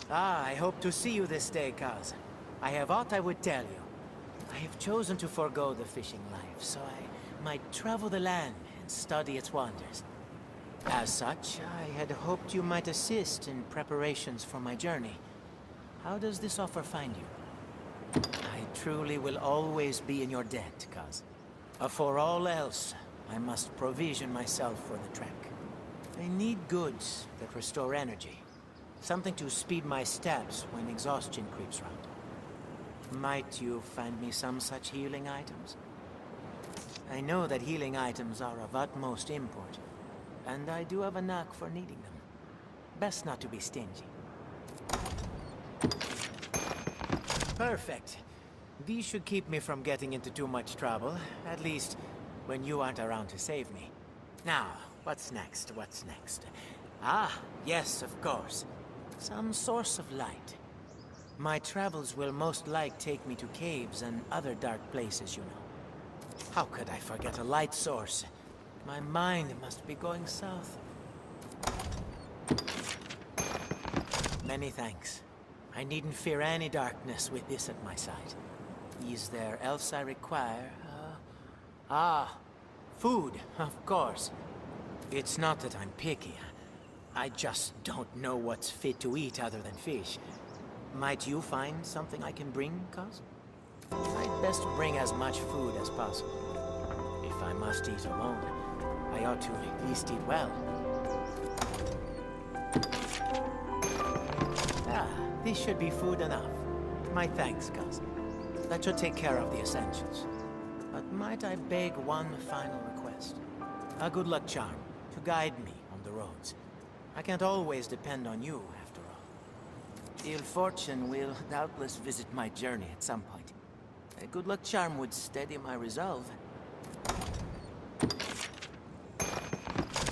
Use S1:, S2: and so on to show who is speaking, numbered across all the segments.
S1: Ah, I hope to see you this day, Kaz. I have aught I would tell you. I have chosen to forego the fishing life, so I might travel the land and study its wonders. As such, I had hoped you might assist in preparations for my journey. How does this offer find you? I truly will always be in your debt, Kaz. For all else, I must provision myself for the trek. I need goods that restore energy. Something to speed my steps when exhaustion creeps round. Might you find me some such healing items? I know that healing items are of utmost import, and I do have a knack for needing them. Best not to be stingy. Perfect. These should keep me from getting into too much trouble, at least when you aren't around to save me. Now, what's next? What's next? Ah, yes, of course. Some source of light. My travels will most like take me to caves and other dark places, you know. How could I forget a light source? My mind must be going south. Many thanks. I needn't fear any darkness with this at my side. Is there else I require? Food, of course. It's not that I'm picky. I just don't know what's fit to eat other than fish. Might you find something I can bring, Cuz? I'd best bring as much food as possible. If I must eat alone, I ought to at least eat well. Ah, this should be food enough. My thanks, Cuz. That should take care of the essentials. But might I beg one final request? A good luck charm to guide me on the roads. I can't always depend on you, after all. Ill fortune will doubtless visit my journey at some point. A good luck charm would steady my resolve.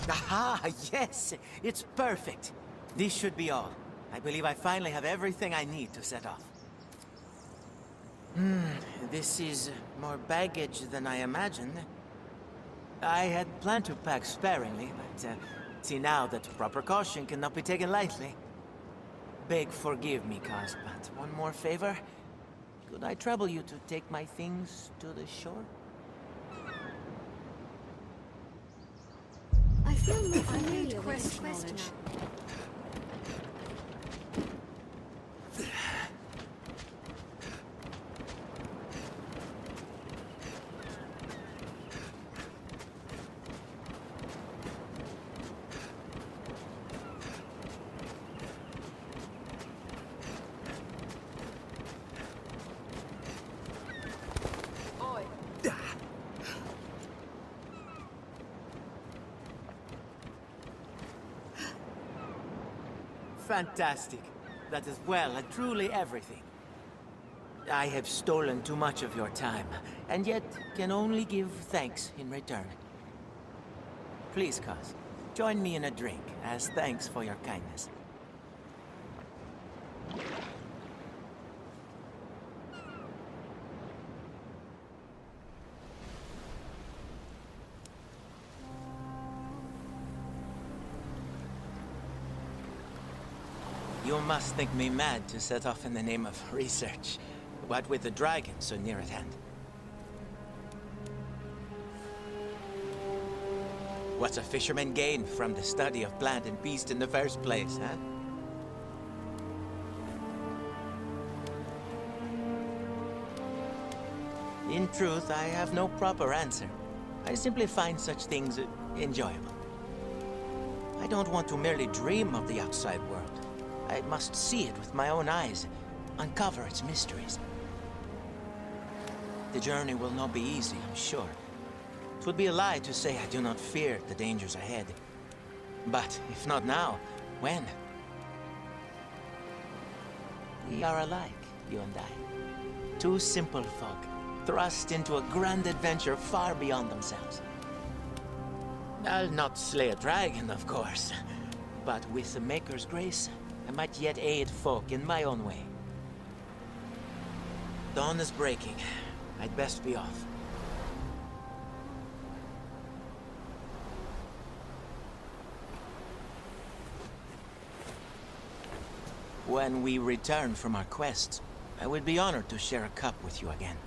S1: Aha! Yes! It's perfect! This should be all. I believe I finally have everything I need to set off. This is more baggage than I imagined. I had planned to pack sparingly, but see now that proper caution cannot be taken lightly. Beg forgive me, Kaz, but one more favor. Could I trouble you to take my things to the shore?
S2: I feel more familiar with this question.
S1: Fantastic. That is well and truly everything. I have stolen too much of your time, and yet can only give thanks in return. Please, Cuz, join me in a drink as thanks for your kindness. You must think me mad to set off in the name of research. What with the dragon so near at hand. What's a fisherman gain from the study of plant and beast in the first place, huh? In truth, I have no proper answer. I simply find such things enjoyable. I don't want to merely dream of the outside world. I must see it with my own eyes, uncover its mysteries. The journey will not be easy, I'm sure. It would be a lie to say I do not fear the dangers ahead. But if not now, when? We are alike, you and I. Two simple folk, thrust into a grand adventure far beyond themselves. I'll not slay a dragon, of course, but with the Maker's grace, I might yet aid folk in my own way. Dawn is breaking. I'd best be off. When we return from our quest, I would be honored to share a cup with you again.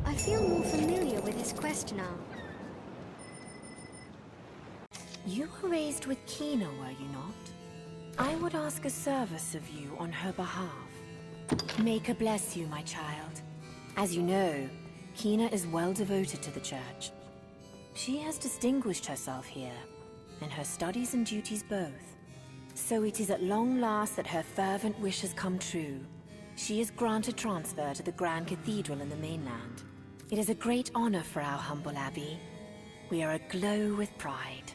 S2: I feel more familiar with his quest now.
S3: You were raised with Kina, were you not? I would ask a service of you on her behalf. Maker bless you, my child. As you know, Kina is well devoted to the church. She has distinguished herself here, and her studies and duties both. So it is at long last that her fervent wish has come true. She is granted transfer to the Grand Cathedral in the mainland. It is a great honor for our humble abbey. We are aglow with pride.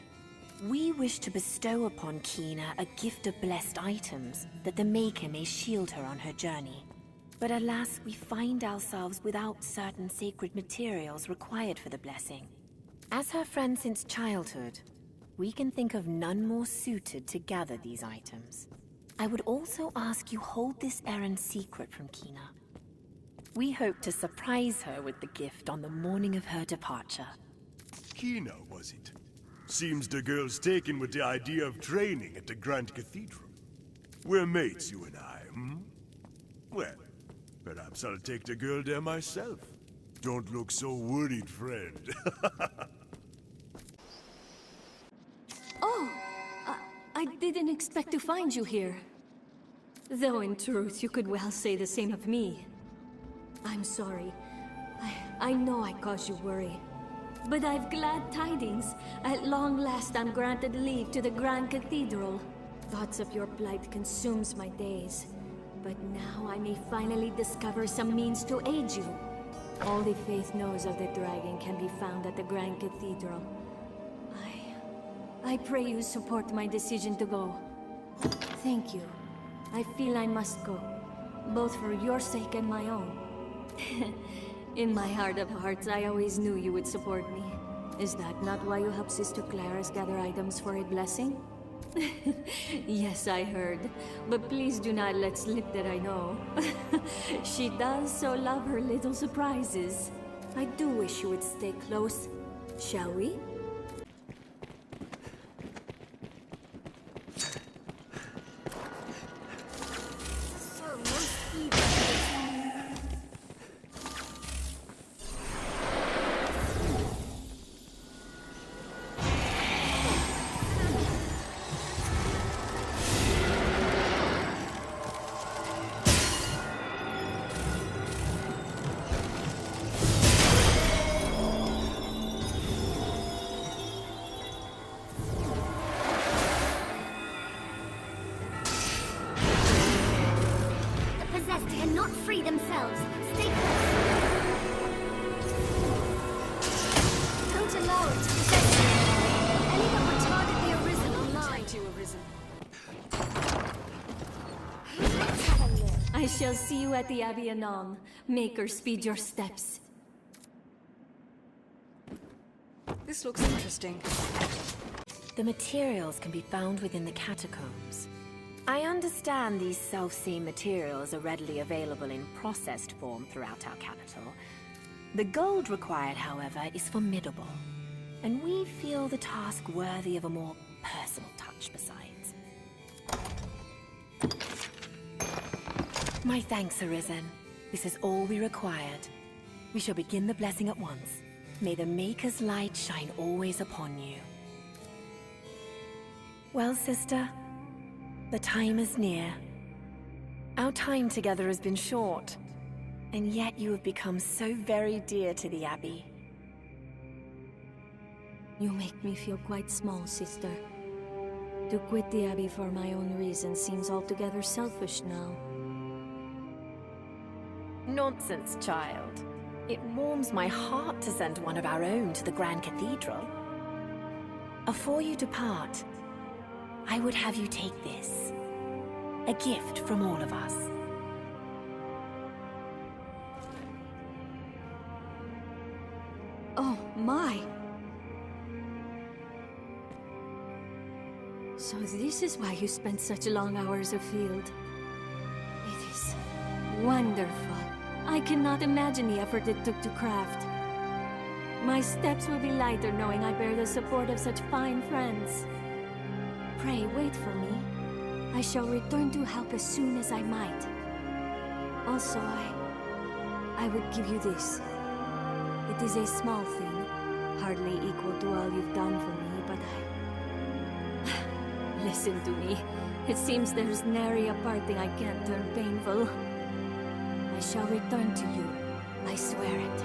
S3: We wish to bestow upon Kina a gift of blessed items that the Maker may shield her on her journey. But alas, we find ourselves without certain sacred materials required for the blessing. As her friend since childhood, we can think of none more suited to gather these items. I would also ask you hold this errand secret from Kina. We hope to surprise her with the gift on the morning of her departure.
S4: Kina, was it? Seems the girl's taken with the idea of training at the Grand Cathedral. We're mates, you and I, hmm? Well, perhaps I'll take the girl there myself. Don't look so worried, friend.
S5: Oh! I didn't expect to find you here. Though in truth, you could well say the same of me. I'm sorry. I know I caused you worry. But I've glad tidings. At long last I'm granted leave to the Grand Cathedral. Thoughts of your plight consumes my days. But now I may finally discover some means to aid you. Only Faith knows of the dragon can be found at the Grand Cathedral. I pray you support my decision to go. Thank you. I feel I must go, both for your sake and my own. In my heart of hearts, I always knew you would support me. Is that not why you helped Sister Claris gather items for a blessing? Yes, I heard. But please do not let slip that I know. She does so love her little surprises. I do wish you would stay close. Shall we?
S2: Cannot free themselves. Stay close. Don't allow it to possess you. Any that would target the Arisen online.
S5: To Arisen.
S2: Let's have a look.
S5: I shall see you at the Abbey anon. Maker, speed your steps.
S6: This looks interesting.
S3: The materials can be found within the catacombs. I understand these self-same materials are readily available in processed form throughout our capital. The gold required, however, is formidable, and we feel the task worthy of a more personal touch besides. My thanks, Arisen. This is all we required. We shall begin the blessing at once. May the Maker's light shine always upon you. Well, sister, the time is near. Our time together has been short, and yet you have become so very dear to the Abbey.
S5: You make me feel quite small, sister. To quit the Abbey for my own reasons seems altogether selfish now.
S3: Nonsense, child. It warms my heart to send one of our own to the Grand Cathedral. Afore you depart, I would have you take this. A gift from all of us.
S5: Oh, my! So this is why you spent such long hours afield. It is wonderful. I cannot imagine the effort it took to craft. My steps will be lighter knowing I bear the support of such fine friends. Pray, wait for me. I shall return to help as soon as I might. Also, I would give you this. It is a small thing, hardly equal to all you've done for me, but Listen to me. It seems there's nary a parting I can't turn painful. I shall return to you. I swear it.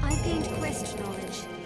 S2: I've gained quest knowledge.